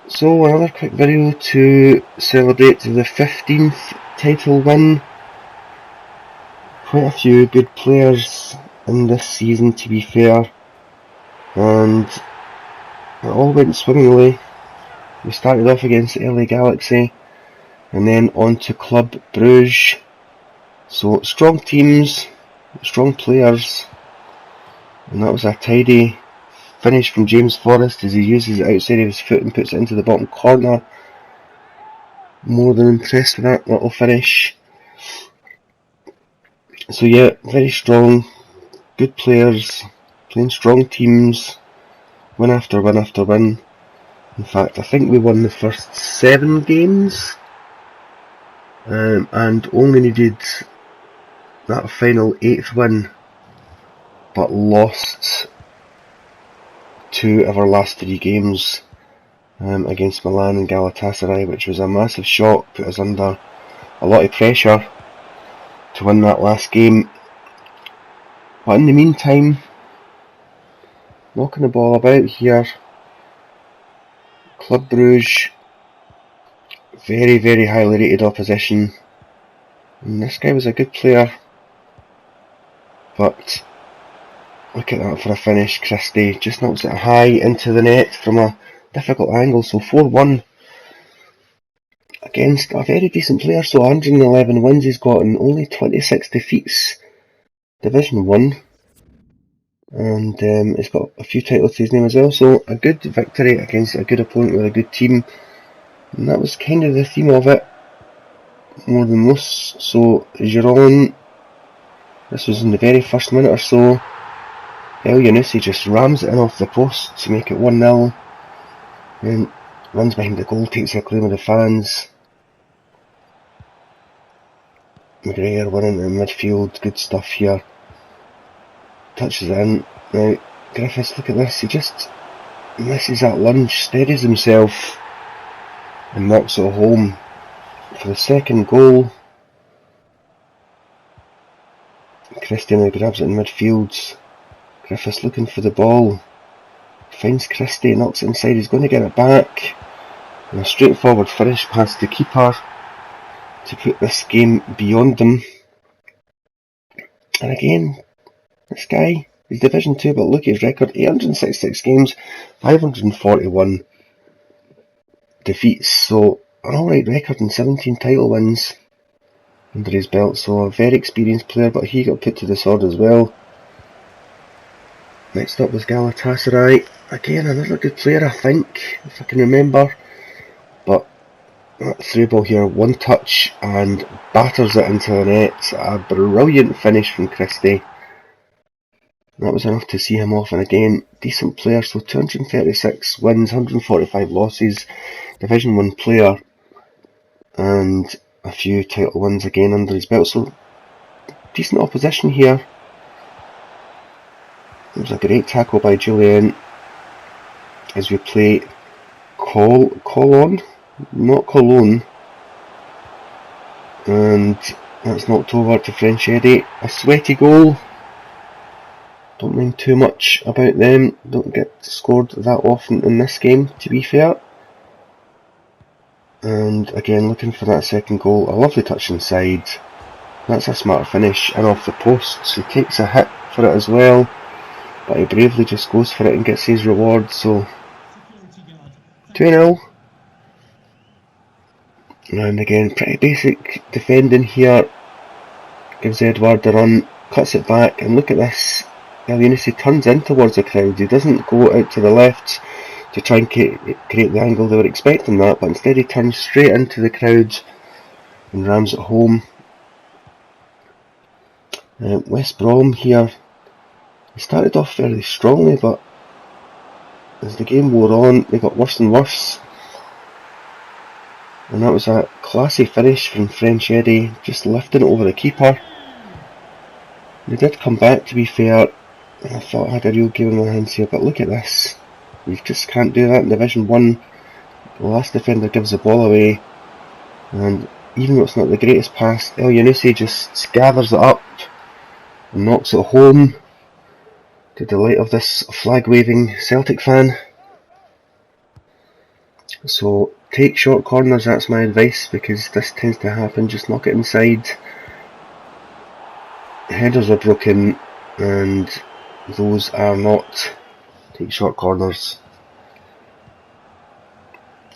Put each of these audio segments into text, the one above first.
So another quick video to celebrate the 15th title win. Quite a few good players in this season, to be fair, and it all went swimmingly. We started off against LA Galaxy and then on to Club Bruges. So strong teams, strong players, and that was a tidy finish from James Forrest as he uses it outside of his foot and puts it into the bottom corner. More than impressed with that little finish. So yeah, very strong, good players, playing strong teams, win after win after win. In fact, I think we won the first 7 games, and only needed that final 8th win, but lost 2 of our last 3 games against Milan and Galatasaray, which was a massive shock, put us under a lot of pressure to win that last game. But in the meantime, knocking the ball about here, Club Bruges, very, very highly rated opposition, and this guy was a good player, but look at that for a finish. Christie just knocks it high into the net from a difficult angle. So 4-1 against a very decent player. So 111 wins he's got and only 26 defeats. Division 1. And he's got a few titles to his name as well. So a good victory against a good opponent with a good team. And that was kind of the theme of it, more than most. So Giron, this was in the very first minute or so. El Yunusi just rams it in off the post to make it 1-0. Then runs behind the goal, takes a claim of the fans. McGregor winning in midfield, good stuff here. Touches it in. Now Griffiths, look at this, he just misses that lunge, steadies himself and knocks it home for the second goal. Christie grabs it in midfield. Griffiths looking for the ball, finds Christie, knocks it inside, he's going to get it back, and a straightforward finish past the keeper to put this game beyond them. And again, this guy, he's Division 2, but look at his record, 866 games, 541 defeats, so an alright record and 17 title wins under his belt, so a very experienced player, but he got put to the sword as well. Next up was Galatasaray, again another good player I think, if I can remember, but that through ball here, one touch and batters it into the net. A brilliant finish from Christie. That was enough to see him off, and again, decent player, so 236 wins, 145 losses, Division 1 player, and a few title wins again under his belt, so decent opposition here. It was a great tackle by Julian as we play Cologne, not Cologne, and that's knocked over to French Eddy. A sweaty goal, don't mind too much about them, don't get scored that often in this game, to be fair. And again, looking for that second goal, a lovely touch inside, that's a smart finish, and off the post, he takes a hit for it as well, but he bravely just goes for it and gets his reward, so 2-0. And again, pretty basic defending here, gives Edward a run, cuts it back, and look at this, El Yunusi turns in towards the crowd, he doesn't go out to the left to try and create the angle they were expecting that, but instead he turns straight into the crowd and rams it home. West Brom here, they started off fairly strongly, but as the game wore on, they got worse and worse. And that was a classy finish from French Eddy, just lifting it over the keeper. They did come back, to be fair, and I thought I had a real game in my hands here, but look at this. You just can't do that in Division 1. The last defender gives the ball away, and even though it's not the greatest pass, El Yunusi just gathers it up and knocks it home, to the delight of this flag-waving Celtic fan. So take short corners, that's my advice, because this tends to happen. Just knock it inside. Headers are broken, and those are not. Take short corners.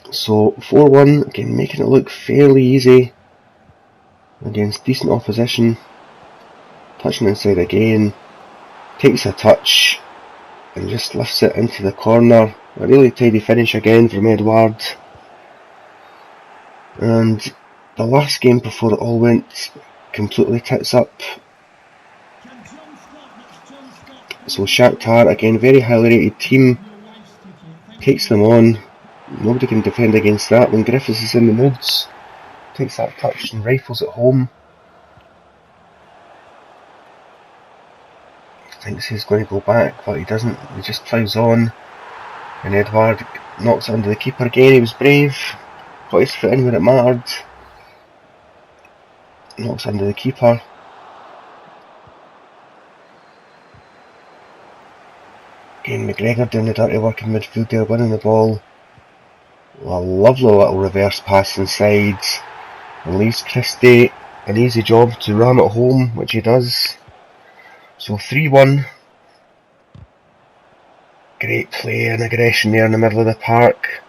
So 4-1, again making it look fairly easy against decent opposition. Touching inside again, takes a touch and just lifts it into the corner. A really tidy finish again from Edward. And the last game before it all went completely tits up. So Shakhtar, again very highly rated team, takes them on. Nobody can defend against that when Griffiths is in the moods. Takes that touch and rifles it home. Thinks he's going to go back, but he doesn't. He just ploughs on. And Edward knocks it under the keeper again. He was brave. Got his foot in when it mattered. Knocks under the keeper. Again, McGregor doing the dirty work in midfield there, winning the ball. A lovely little reverse pass inside. And leaves Christie an easy job to ram it home, which he does. So 3-1. Great play and aggression there in the middle of the park.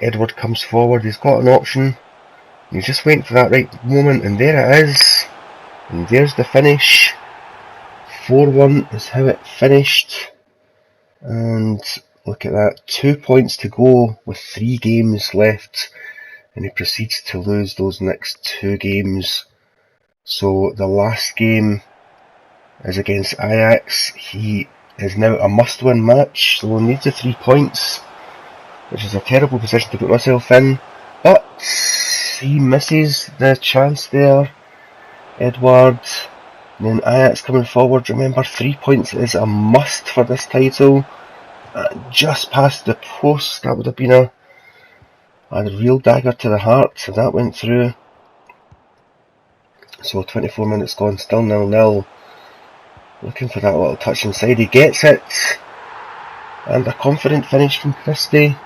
Edward comes forward, he's got an option. He's just waiting for that right moment, and there it is. And there's the finish. 4-1 is how it finished. And look at that, 2 points to go with 3 games left. And he proceeds to lose those next 2 games. So the last game is against Ajax. He is now a must-win match, so he needs the 3 points, which is a terrible position to put myself in. But he misses the chance there. Edward, and then Ajax coming forward. Remember, 3 points is a must for this title. Just past the post, that would have been a real dagger to the heart, so that went through. So 24 minutes gone, still 0-0. Looking for that little touch inside, he gets it. And a confident finish from Christie.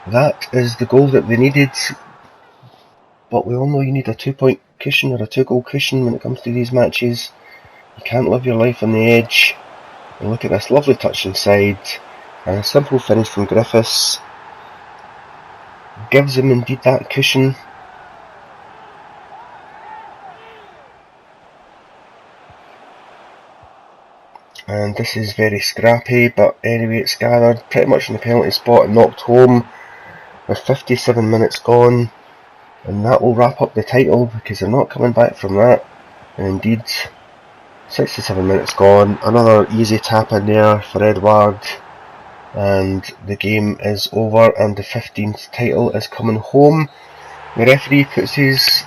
That is the goal that they needed. But we all know you need a 2-point cushion or a 2-goal cushion when it comes to these matches. You can't live your life on the edge. And look at this lovely touch inside. And a simple finish from Griffiths. Gives him indeed that cushion. And this is very scrappy, but anyway it's gathered pretty much in the penalty spot and knocked home with 57 minutes gone. And that will wrap up the title because they're not coming back from that. And indeed, 67 minutes gone, another easy tap in there for Edward. And the game is over and the 15th title is coming home. The referee puts his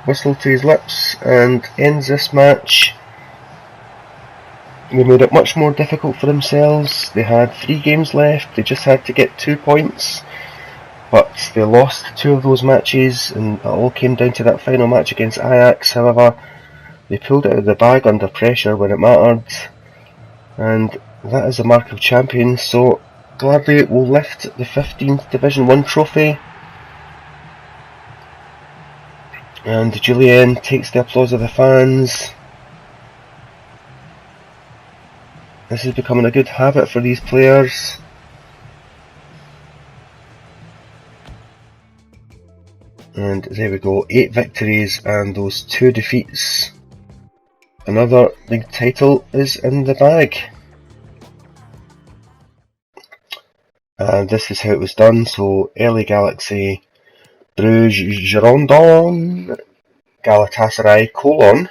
whistle to his lips and ends this match. They made it much more difficult for themselves. They had 3 games left, they just had to get 2 points. But they lost 2 of those matches, and it all came down to that final match against Ajax. However, they pulled it out of the bag under pressure when it mattered. And that is the mark of champions, so gladly we'll lift the 15th Division 1 trophy. And Julien takes the applause of the fans. This is becoming a good habit for these players. And there we go, 8 victories and those 2 defeats. Another league title is in the bag. And this is how it was done. So LA Galaxy, Bruges, Girondin, Galatasaray,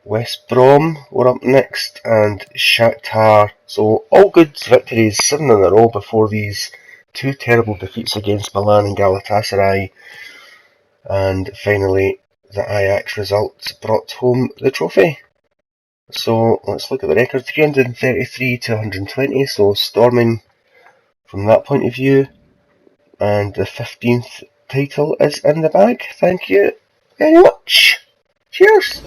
West Brom were up next, and Shakhtar. So all good victories, 7 in a row before these 2 terrible defeats against Milan and Galatasaray. And finally, the Ajax result brought home the trophy. So let's look at the record, 333 to 120, so storming from that point of view. And the 15th title is in the bag. Thank you very much. Cheers!